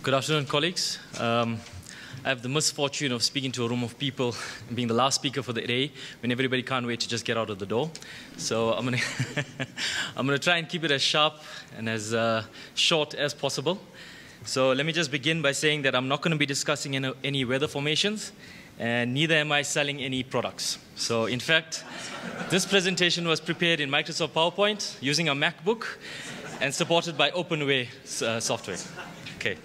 Good afternoon, colleagues. I have the misfortune of speaking to a room of people and being the last speaker for the day when everybody can't wait to just get out of the door. So I'm gonna try and keep it as sharp and as short as possible. So let me just begin by saying that I'm not going to be discussing any weather formations, and neither am I selling any products. So in fact, this presentation was prepared in Microsoft PowerPoint using a MacBook and supported by openway software. Okay.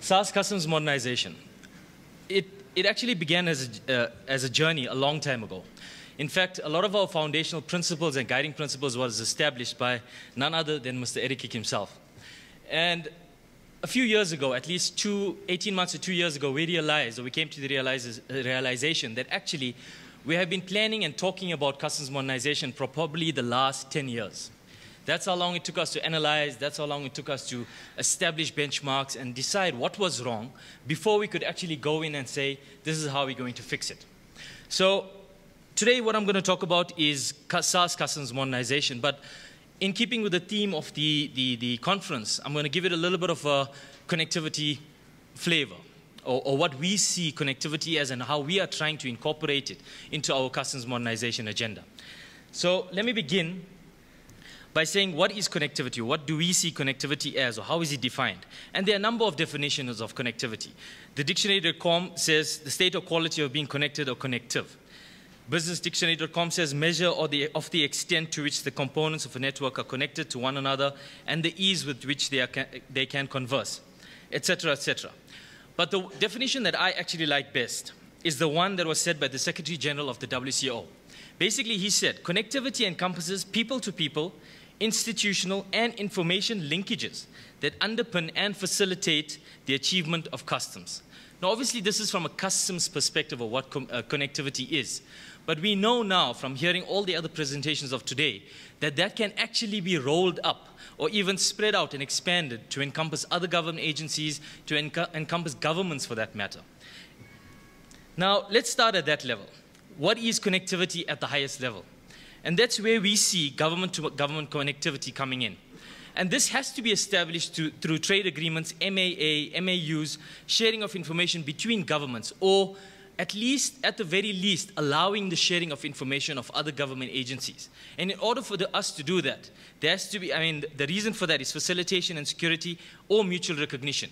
SARS customs modernization. It actually began as a journey a long time ago. In fact, a lot of our foundational principles and guiding principles was established by none other than Mr. Erikik himself. And a few years ago, at least 18 months to 2 years ago, we came to the realization that actually we have been planning and talking about customs modernization for probably the last 10 years. That's how long it took us to analyze, that's how long it took us to establish benchmarks and decide what was wrong before we could actually go in and say, this is how we're going to fix it. So today what I'm going to talk about is SARS customs modernization, but in keeping with the theme of the conference, I'm going to give it a little bit of a connectivity flavor, or what we see connectivity as and how we are trying to incorporate it into our customs modernization agenda. So let me begin by saying, what is connectivity? What do we see connectivity as, or how is it defined? And there are a number of definitions of connectivity. The dictionary.com says the state or quality of being connected or connective. Businessdictionary.com says measure of the extent to which the components of a network are connected to one another and the ease with which they can converse, etc., etc. But the definition that I actually like best is the one that was said by the Secretary General of the WCO. Basically, he said, connectivity encompasses people-to-people, institutional and information linkages that underpin and facilitate the achievement of customs. Now, obviously, this is from a customs perspective of what connectivity is. But we know now from hearing all the other presentations of today that that can actually be rolled up or even spread out and expanded to encompass other government agencies, to encompass governments for that matter. Now, let's start at that level. What is connectivity at the highest level? And that's where we see government-to-government connectivity coming in. And this has to be established through trade agreements, MAA, MAUs, sharing of information between governments, or at the very least, allowing the sharing of information of other government agencies. And in order for us to do that, there has to be, the reason for that is facilitation and security or mutual recognition.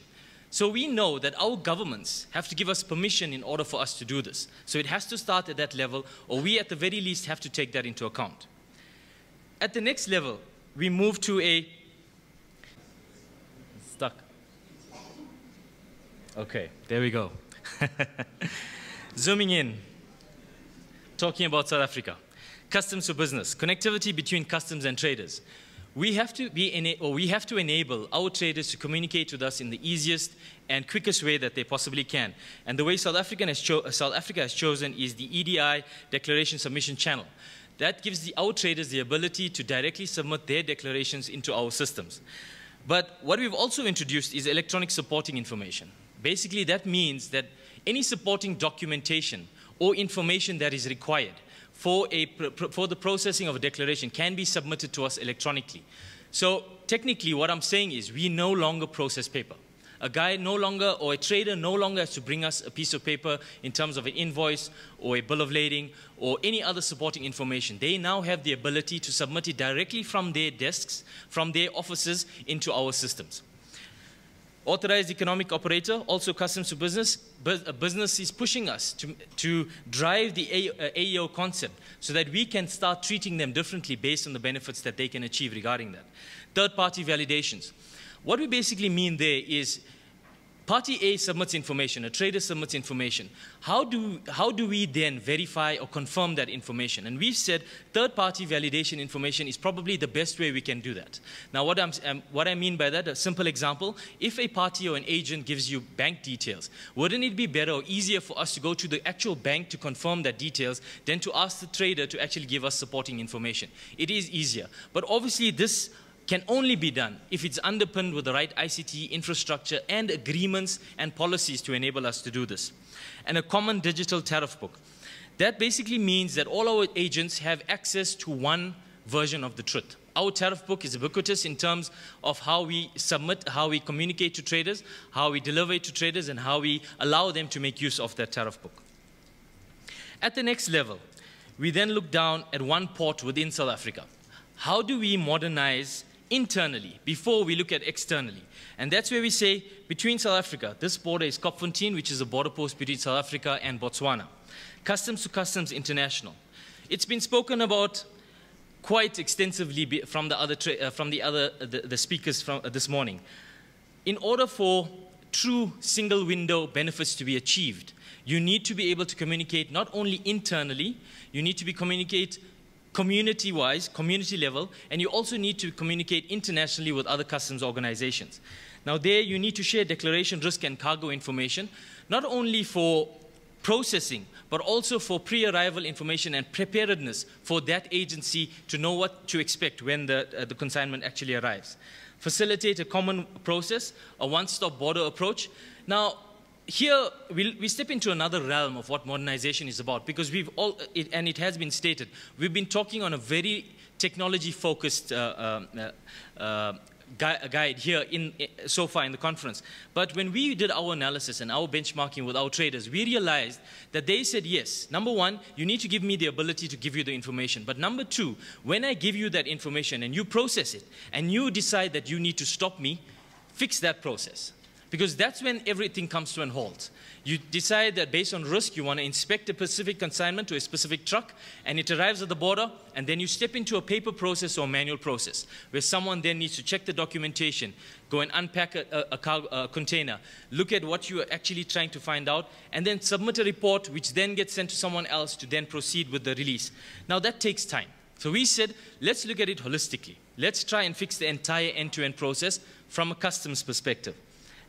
So we know that our governments have to give us permission in order for us to do this. So it has to start at that level, or we at the very least have to take that into account. At the next level, we move to a stuck. Okay, there we go. Zooming in, talking about South Africa. Customs for business, connectivity between customs and traders. We have to enable our traders to communicate with us in the easiest and quickest way that they possibly can. And the way South Africa has chosen is the EDI Declaration Submission Channel. That gives our traders the ability to directly submit their declarations into our systems. But what we've also introduced is electronic supporting information. Basically, that means that any supporting documentation or information that is required for the processing of a declaration can be submitted to us electronically. So technically what I'm saying is we no longer process paper. A guy no longer, or a trader no longer has to bring us a piece of paper in terms of an invoice or a bill of lading or any other supporting information. They now have the ability to submit it directly from their desks, from their offices into our systems. Authorized economic operator, also customs to business. A business is pushing us to drive the AEO concept so that we can start treating them differently based on the benefits that they can achieve regarding that. Third-party validations. What we basically mean there is party A submits information, a trader submits information. How do we then verify or confirm that information? And we've said third-party validation information is probably the best way we can do that. Now, what I mean by that, a simple example, if a party or an agent gives you bank details, wouldn't it be better or easier for us to go to the actual bank to confirm that details than to ask the trader to actually give us supporting information? It is easier. But obviously, this can only be done if it's underpinned with the right ICT infrastructure and agreements and policies to enable us to do this. And a common digital tariff book. That basically means that all our agents have access to one version of the truth. Our tariff book is ubiquitous in terms of how we submit, how we communicate to traders, how we deliver it to traders, and how we allow them to make use of that tariff book. At the next level, we then look down at one port within South Africa. How do we modernize internally before we look at externally? And that's where we say, between South Africa, this border is Kopfontein, which is a border post between South Africa and Botswana. Customs to Customs International. It's been spoken about quite extensively from the speakers from this morning. In order for true single window benefits to be achieved, you need to be able to communicate not only internally, you need to communicate community-wise, community level, and you also need to communicate internationally with other customs organizations. Now there you need to share declaration, risk, and cargo information, not only for processing, but also for pre-arrival information and preparedness for that agency to know what to expect when the consignment actually arrives. Facilitate a common process, a one-stop border approach. Now, here we step into another realm of what modernization is about, because and it has been stated, we've been talking on a very technology-focused guide here so far in the conference. But when we did our analysis and our benchmarking with our traders, we realized that they said, yes, number one, you need to give me the ability to give you the information. But number two, when I give you that information and you process it and you decide that you need to stop me, fix that process. Because that's when everything comes to an halt. You decide that based on risk, you want to inspect a specific consignment to a specific truck, and it arrives at the border, and then you step into a paper process or manual process, where someone then needs to check the documentation, go and unpack a container, look at what you are actually trying to find out, and then submit a report, which then gets sent to someone else to then proceed with the release. Now that takes time. So we said, let's look at it holistically. Let's try and fix the entire end-to-end process from a customs perspective.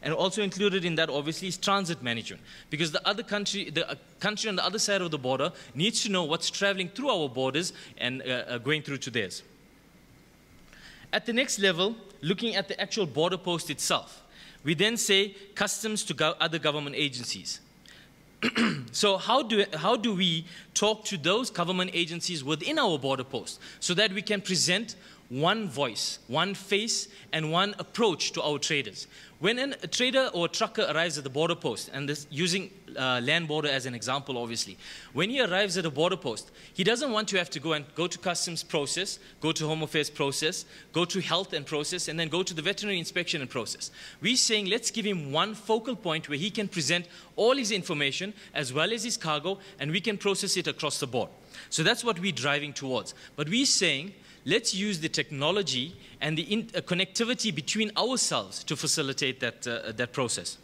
And also included in that, obviously, is transit management. Because the country on the other side of the border needs to know what's traveling through our borders and going through to theirs. At the next level, looking at the actual border post itself, we then say customs to other government agencies. So how do we talk to those government agencies within our border post so that we can present one voice, one face, and one approach to our traders? When a trader or a trucker arrives at the border post, and this, using land border as an example, obviously, when he arrives at a border post, he doesn't want to have to go to customs process, go to home affairs process, go to health and process, and then go to the veterinary inspection and process. We're saying let's give him one focal point where he can present all his information as well as his cargo, and we can process it across the board. So that's what we're driving towards. But we're saying, let's use the technology and the connectivity between ourselves to facilitate that process.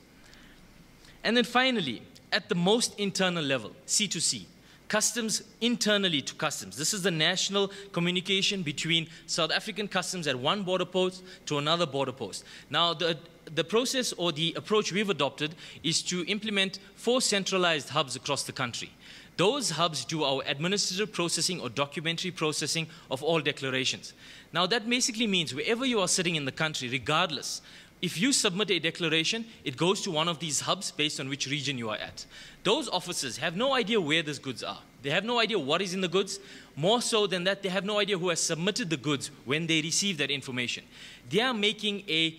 And then finally, at the most internal level, C2C, customs internally to customs. This is the national communication between South African customs at one border post to another border post. Now, the process or the approach we've adopted is to implement 4 centralized hubs across the country. Those hubs do our administrative processing or documentary processing of all declarations. Now that basically means wherever you are sitting in the country, regardless, if you submit a declaration, it goes to one of these hubs based on which region you are at. Those officers have no idea where these goods are. They have no idea what is in the goods. More so than that, they have no idea who has submitted the goods when they receive that information. They are making a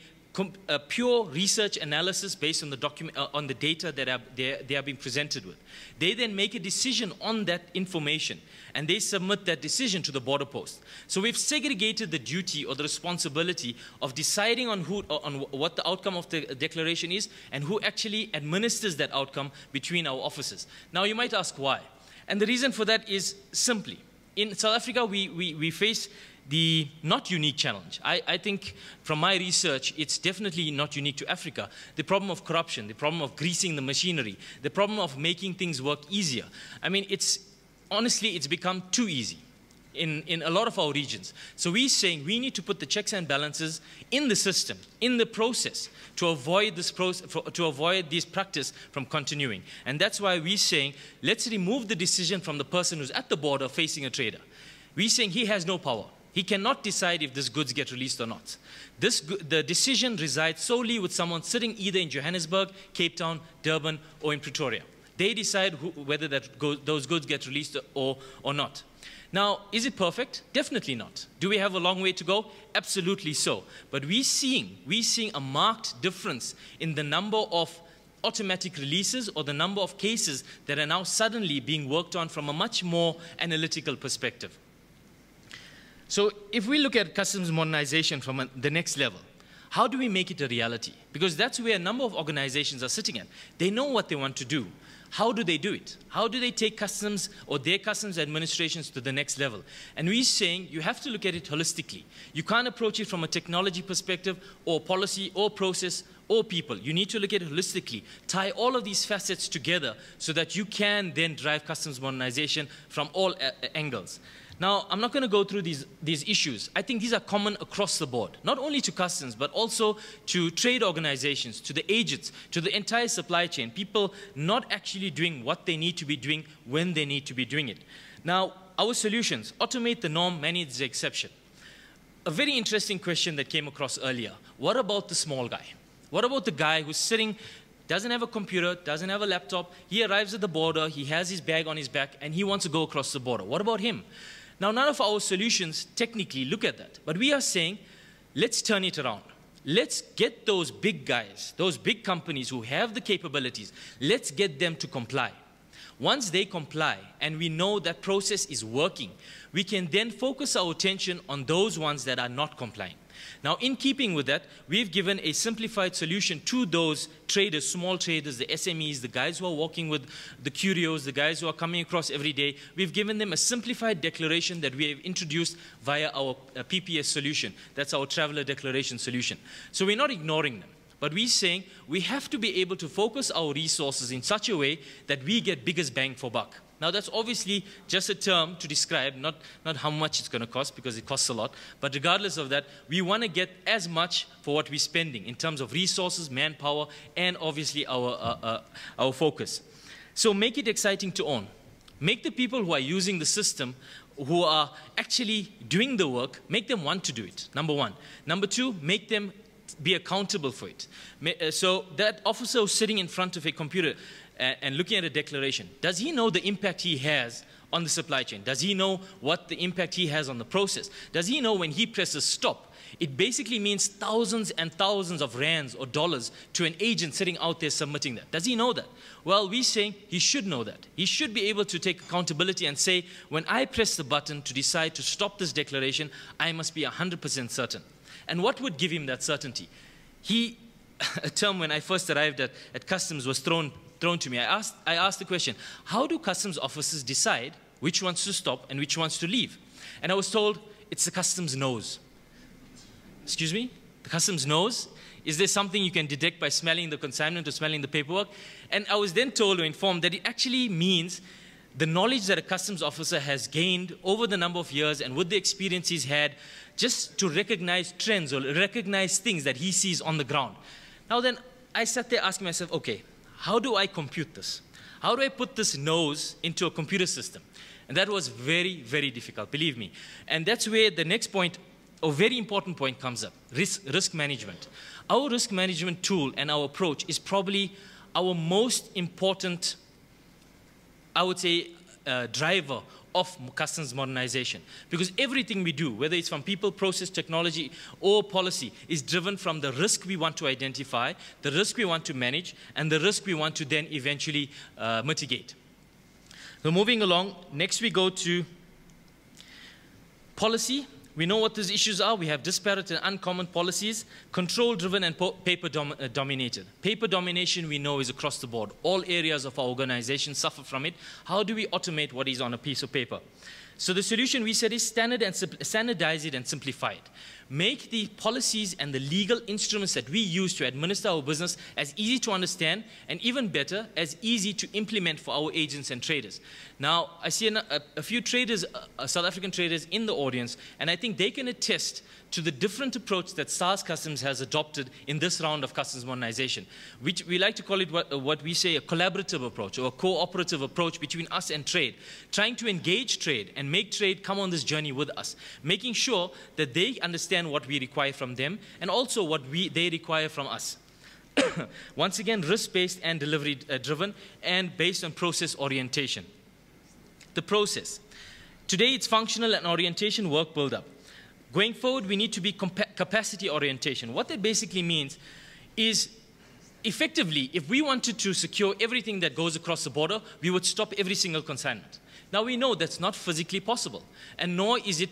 pure research analysis based on the data that they are being presented with. They then make a decision on that information, and they submit that decision to the border post. So we've segregated the duty or the responsibility of deciding on what the outcome of the declaration is and who actually administers that outcome between our officers. Now you might ask why. And the reason for that is simply, in South Africa we face the not unique challenge. I think from my research, it's definitely not unique to Africa. The problem of corruption, the problem of greasing the machinery, the problem of making things work easier. I mean, honestly, it's become too easy in a lot of our regions. So we're saying we need to put the checks and balances in the system, in the process, to avoid this practice from continuing. And that's why we're saying, let's remove the decision from the person who's at the border facing a trader. We're saying he has no power. He cannot decide if these goods get released or not. The decision resides solely with someone sitting either in Johannesburg, Cape Town, Durban, or in Pretoria. They decide whether those goods get released or not. Now, is it perfect? Definitely not. Do we have a long way to go? Absolutely so. But we're seeing a marked difference in the number of automatic releases or the number of cases that are now suddenly being worked on from a much more analytical perspective. So if we look at customs modernization from the next level, how do we make it a reality? Because that's where a number of organizations are sitting at. They know what they want to do. How do they do it? How do they take customs or their customs administrations to the next level? And we're saying you have to look at it holistically. You can't approach it from a technology perspective or policy or process or people. You need to look at it holistically. Tie all of these facets together so that you can then drive customs modernization from all angles. Now, I'm not going to go through these issues. I think these are common across the board, not only to customs, but also to trade organizations, to the agents, to the entire supply chain, people not actually doing what they need to be doing when they need to be doing it. Now, our solutions: automate the norm, manage the exception. A very interesting question that came across earlier. What about the small guy? What about the guy who's sitting, doesn't have a computer, doesn't have a laptop, he arrives at the border, he has his bag on his back, and he wants to go across the border? What about him? Now, none of our solutions technically look at that, but we are saying, let's turn it around. Let's get those big guys, those big companies who have the capabilities, let's get them to comply. Once they comply and we know that process is working, we can then focus our attention on those ones that are not complying. Now, in keeping with that, we've given a simplified solution to those traders, small traders, the SMEs, the guys who are working with the curios, the guys who are coming across every day. We've given them a simplified declaration that we have introduced via our PPS solution. That's our traveler declaration solution. So we're not ignoring them, but we're saying we have to be able to focus our resources in such a way that we get biggest bang for buck. Now, that's obviously just a term to describe, not how much it's going to cost, because it costs a lot. But regardless of that, we want to get as much for what we're spending in terms of resources, manpower, and obviously our focus. So make it exciting to own. Make the people who are using the system, who are actually doing the work, make them want to do it, number one. Number two, make them be accountable for it. So that officer who's sitting in front of a computer and looking at a declaration, does he know the impact he has on the supply chain? Does he know what the impact he has on the process? Does he know when he presses stop, it basically means thousands and thousands of rands or dollars to an agent sitting out there submitting that? Does he know that? Well, we're saying he should know that. He should be able to take accountability and say, when I press the button to decide to stop this declaration, I must be 100% certain. And what would give him that certainty? A term when I first arrived at customs was thrown to me. I asked the question, how do customs officers decide which ones to stop and which ones to leave? And I was told, it's the customs nose. Excuse me? The customs nose? Is there something you can detect by smelling the consignment or smelling the paperwork? And I was then told or informed that it actually means the knowledge that a customs officer has gained over the number of years and with the experience he's had, just to recognize trends or recognize things that he sees on the ground. Now then, I sat there asking myself, okay, how do I compute this? How do I put this nose into a computer system? And that was very, very difficult, believe me. And that's where the next point, a very important point, comes up, risk management. Our risk management tool and our approach is probably our most important, I would say, driver of customs modernization. Because everything we do, whether it's from people, process, technology, or policy, is driven from the risk we want to identify, the risk we want to manage, and the risk we want to then eventually mitigate. So moving along, next we go to policy. We know what these issues are. We have disparate and uncommon policies, control-driven and paper-dominated. Paper domination, we know, is across the board. All areas of our organization suffer from it. How do we automate what is on a piece of paper? So the solution, we said, is standardize it and simplify it. Make the policies and the legal instruments that we use to administer our business as easy to understand, and even better, as easy to implement for our agents and traders. Now, I see a few traders, South African traders in the audience, and I think they can attest to the different approach that SARS Customs has adopted in this round of customs modernization, which we like to call it what we say a collaborative approach or a cooperative approach between us and trade, trying to engage trade and make trade come on this journey with us, making sure that they understand what we require from them and also what they require from us. Once again, risk-based and delivery-driven and based on process orientation. The process. Today, it's functional and orientation work build-up. Going forward, we need to be capacity orientation. What that basically means is, effectively, if we wanted to secure everything that goes across the border, we would stop every single consignment. Now, we know that's not physically possible, and nor is it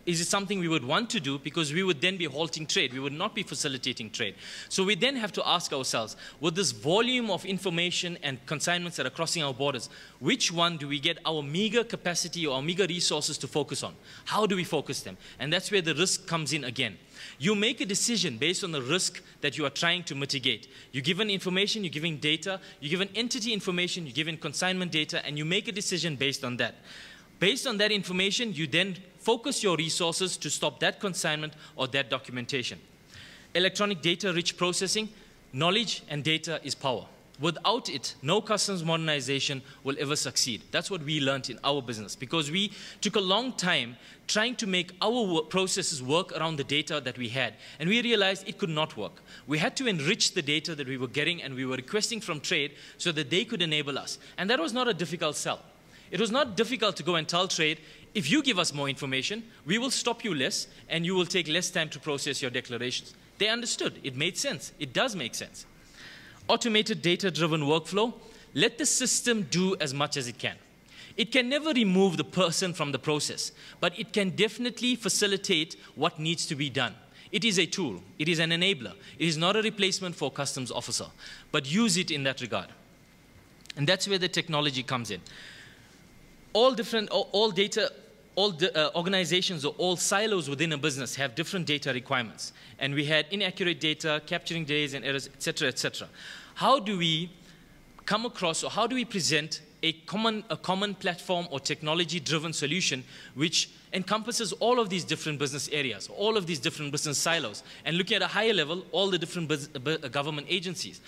something we would want to do, because we would then be halting trade. We would not be facilitating trade. So we then have to ask ourselves, with this volume of information and consignments that are crossing our borders, which one do we get our meager capacity or our meager resources to focus on? How do we focus them? And that's where the risk comes in again. You make a decision based on the risk that you are trying to mitigate. You're given information, you're giving data, you're given entity information, you're given consignment data, and you make a decision based on that. Based on that information, you then focus your resources to stop that consignment or that documentation. Electronic data-rich processing, knowledge and data is power. Without it, no customs modernization will ever succeed. That's what we learned in our business, because we took a long time trying to make our processes work around the data that we had, and we realized it could not work. We had to enrich the data that we were getting and we were requesting from trade so that they could enable us. And that was not a difficult sell. It was not difficult to go and tell trade, if you give us more information, we will stop you less and you will take less time to process your declarations. They understood. It made sense. It does make sense. Automated data-driven workflow. Let the system do as much as it can. It can never remove the person from the process, but it can definitely facilitate what needs to be done. It is a tool. It is an enabler. It is not a replacement for a customs officer, but use it in that regard. And that's where the technology comes in. All organizations or all silos within a business have different data requirements. And we had inaccurate data, capturing delays and errors, et cetera, et cetera. How do we come across, or how do we present a common platform or technology-driven solution which encompasses all of these different business areas, all of these different business silos, and looking at a higher level, all the different government agencies?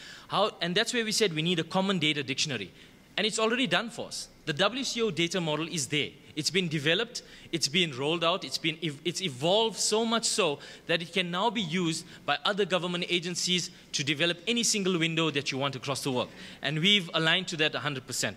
And that's where we said we need a common data dictionary. And it's already done for us. The WCO data model is there. It's been developed, it's been rolled out, it's evolved so much so that it can now be used by other government agencies to develop any single window that you want across the world. And we've aligned to that 100%.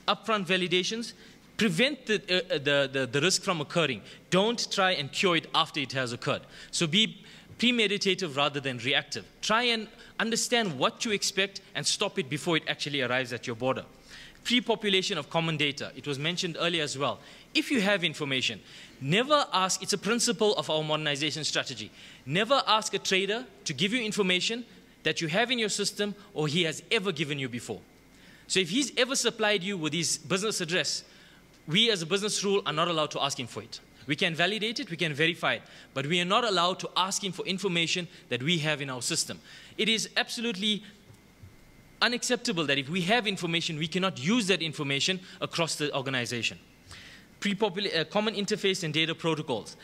Upfront validations prevent the risk from occurring. Don't try and cure it after it has occurred. So be premeditative rather than reactive. Try and understand what to expect and stop it before it actually arrives at your border. Pre-population of common data. It was mentioned earlier as well. If you have information, never ask, it's a principle of our modernization strategy, never ask a trader to give you information that you have in your system or he has ever given you before. So if he's ever supplied you with his business address, we as a business rule are not allowed to ask him for it. We can validate it, we can verify it, but we are not allowed to ask him for information that we have in our system. It is absolutely unacceptable that if we have information, we cannot use that information across the organization. Common interface and data protocols.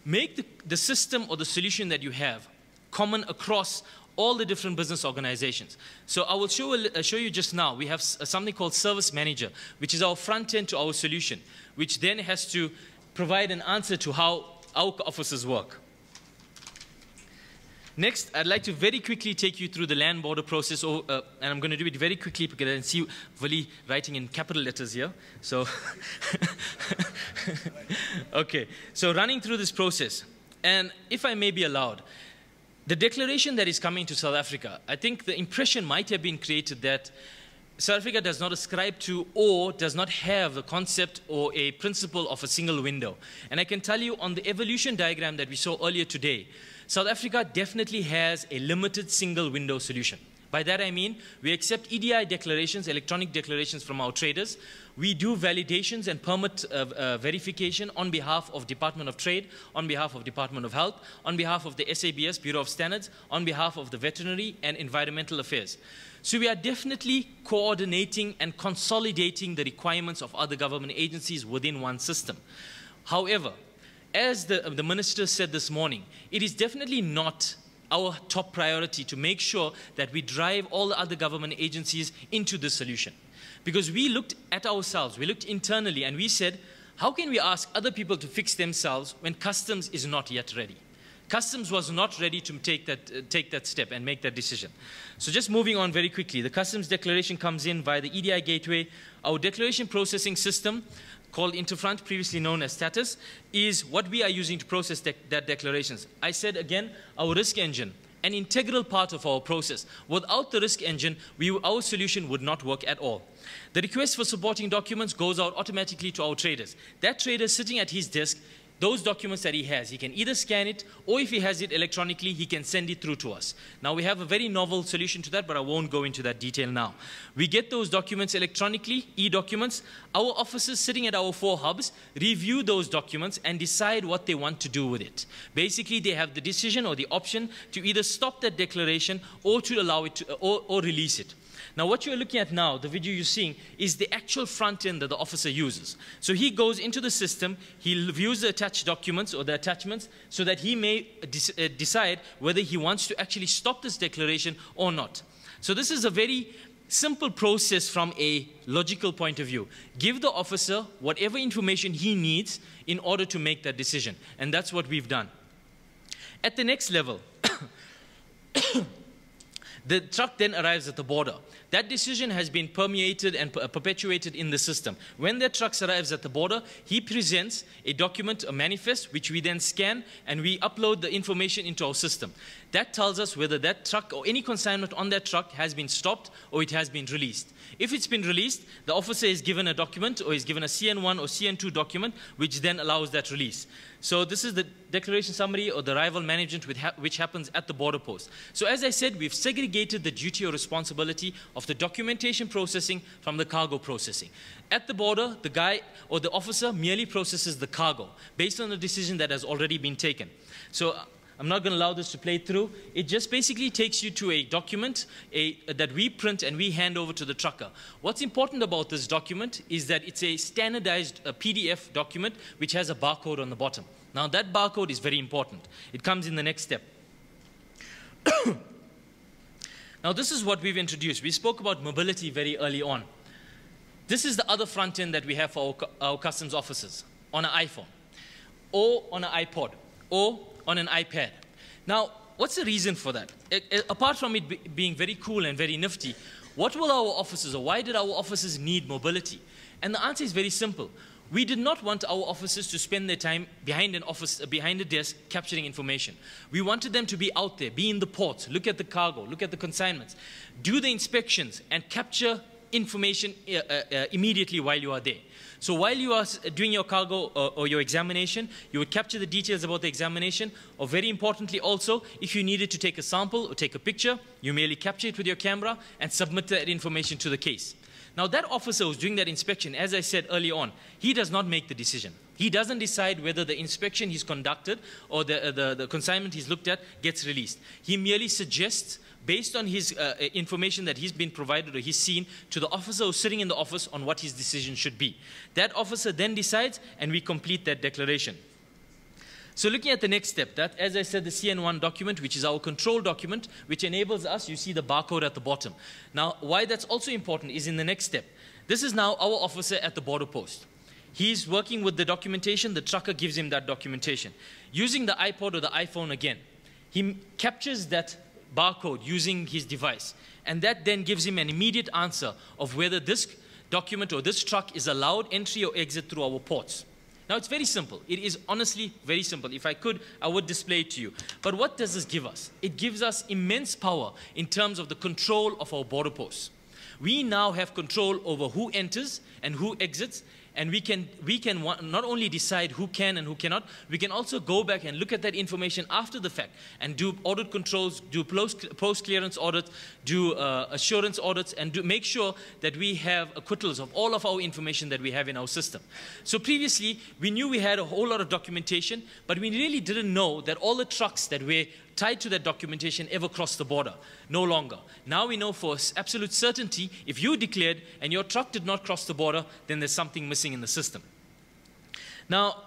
Make the system or the solution that you have common across all the different business organizations. So I will show you just now, we have something called Service Manager, which is our front end to our solution, which then has to provide an answer to how our offices work. Next, I'd like to very quickly take you through the land border process, and I'm going to do it very quickly because I can see Vali writing in capital letters here. So, okay, so running through this process, and if I may be allowed, the declaration that is coming to South Africa, I think the impression might have been created that South Africa does not ascribe to or does not have a concept or a principle of a single window. And I can tell you on the evolution diagram that we saw earlier today, South Africa definitely has a limited single window solution. By that I mean, we accept EDI declarations, electronic declarations from our traders. We do validations and permit verification on behalf of Department of Trade, on behalf of Department of Health, on behalf of the SABS, Bureau of Standards, on behalf of the Veterinary and Environmental Affairs. So we are definitely coordinating and consolidating the requirements of other government agencies within one system. However, as the minister said this morning, it is definitely not our top priority to make sure that we drive all the other government agencies into the solution. Because we looked at ourselves, we looked internally, and we said, how can we ask other people to fix themselves when customs is not yet ready? Customs was not ready to take that step and make that decision. So just moving on very quickly, the customs declaration comes in via the EDI gateway. Our declaration processing system, called Interfront, previously known as status, is what we are using to process that declarations. I said again, our risk engine, an integral part of our process. Without the risk engine, our solution would not work at all. The request for supporting documents goes out automatically to our traders. That trader sitting at his desk, those documents that he has, he can either scan it, or if he has it electronically, he can send it through to us. Now, we have a very novel solution to that, but I won't go into that detail now. We get those documents electronically, e-documents. Our officers sitting at our 4 hubs review those documents and decide what they want to do with it. Basically, they have the decision or the option to either stop that declaration or to allow it to, or release it. Now, what you're looking at now, the video you're seeing, is the actual front end that the officer uses. So he goes into the system, he views the attached documents or the attachments so that he may decide whether he wants to actually stop this declaration or not. So this is a very simple process from a logical point of view. Give the officer whatever information he needs in order to make that decision. And that's what we've done. At the next level, the truck then arrives at the border. That decision has been permeated and perpetuated in the system. When that truck arrives at the border, he presents a document, a manifest, which we then scan, and we upload the information into our system. That tells us whether that truck or any consignment on that truck has been stopped or it has been released. If it's been released, the officer is given a document or is given a CN1 or CN2 document, which then allows that release. So this is the declaration summary or the arrival management which happens at the border post. So as I said, we've segregated the duty or responsibility of the documentation processing from the cargo processing. At the border, the guy or the officer merely processes the cargo based on the decision that has already been taken. So I'm not going to allow this to play through. It just basically takes you to a document that we print and we hand over to the trucker. What's important about this document is that it's a standardized PDF document which has a barcode on the bottom. Now that barcode is very important. It comes in the next step. Now this is what we've introduced. We spoke about mobility very early on. This is the other front end that we have for our customs officers on an iPhone or on an iPod or on an iPad. Now, what's the reason for that? Apart from it being very cool and very nifty, what will our officers, or why did our officers need mobility? And the answer is very simple. We did not want our officers to spend their time behind a desk capturing information. We wanted them to be out there, be in the ports, look at the cargo, look at the consignments, do the inspections, and capture information immediately while you are there. So while you are doing your cargo or your examination, you would capture the details about the examination, or very importantly also, if you needed to take a sample or take a picture, you merely capture it with your camera and submit that information to the case. Now that officer who's doing that inspection, as I said early on, he does not make the decision. He doesn't decide whether the inspection he's conducted or the consignment he's looked at gets released. He merely suggests, based on his information that he's been provided or he's seen, to the officer who's sitting in the office on what his decision should be. That officer then decides, and we complete that declaration. So looking at the next step, that, as I said, the CN1 document, which is our control document, which enables us, you see the barcode at the bottom. Now, why that's also important is in the next step. This is now our officer at the border post. He's working with the documentation, the trucker gives him that documentation. Using the iPod or the iPhone again, he captures that barcode using his device, and that then gives him an immediate answer of whether this document or this truck is allowed entry or exit through our ports. Now it's very simple. It is honestly very simple. If I could, I would display it to you. But what does this give us? It gives us immense power in terms of the control of our border posts. We now have control over who enters and who exits, and we can not only decide who can and who cannot, we can also go back and look at that information after the fact and do audit controls, do post-clearance audits, do assurance audits, and make sure that we have acquittals of all of our information that we have in our system. So previously, we knew we had a whole lot of documentation, but we really didn't know that all the trucks that were tied to that documentation ever crossed the border. No longer. Now we know for absolute certainty, if you declared and your truck did not cross the border, then there's something missing in the system. Now,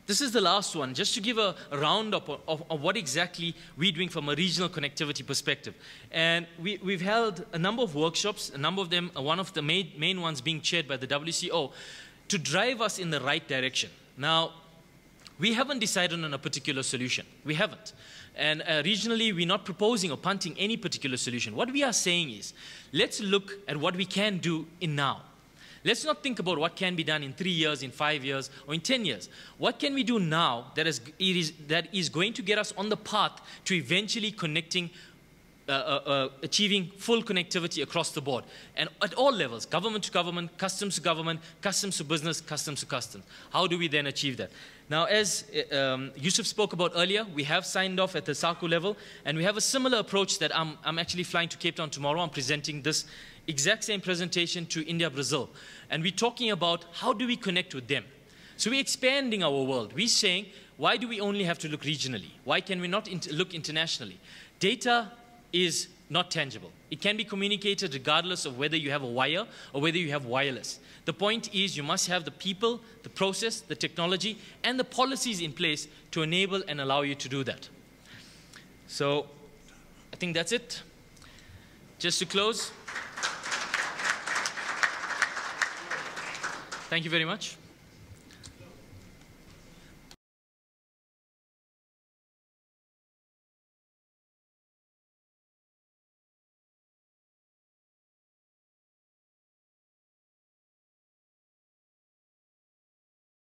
this is the last one, just to give a roundup of what exactly we're doing from a regional connectivity perspective. And we've held a number of workshops, a number of them, one of the main ones being chaired by the WCO, to drive us in the right direction. Now, We haven't decided on a particular solution. We haven't. And regionally, we're not proposing or punting any particular solution. What we are saying is, let's look at what we can do in now. Let's not think about what can be done in 3 years, in 5 years, or in 10 years. What can we do now that is going to get us on the path to eventually connecting, achieving full connectivity across the board, and at all levels, government to government, customs to business, customs to customs. How do we then achieve that? Now, as Yusuf spoke about earlier, we have signed off at the SACU level, and we have a similar approach that I'm actually flying to Cape Town tomorrow. I'm presenting this exact same presentation to India, Brazil. And we're talking about how do we connect with them. So we're expanding our world. We're saying, why do we only have to look regionally? Why can we not look internationally? Data is not tangible. It can be communicated regardless of whether you have a wire or whether you have wireless. The point is you must have the people, the process, the technology, and the policies in place to enable and allow you to do that. So I think that's it. Just to close, thank you very much.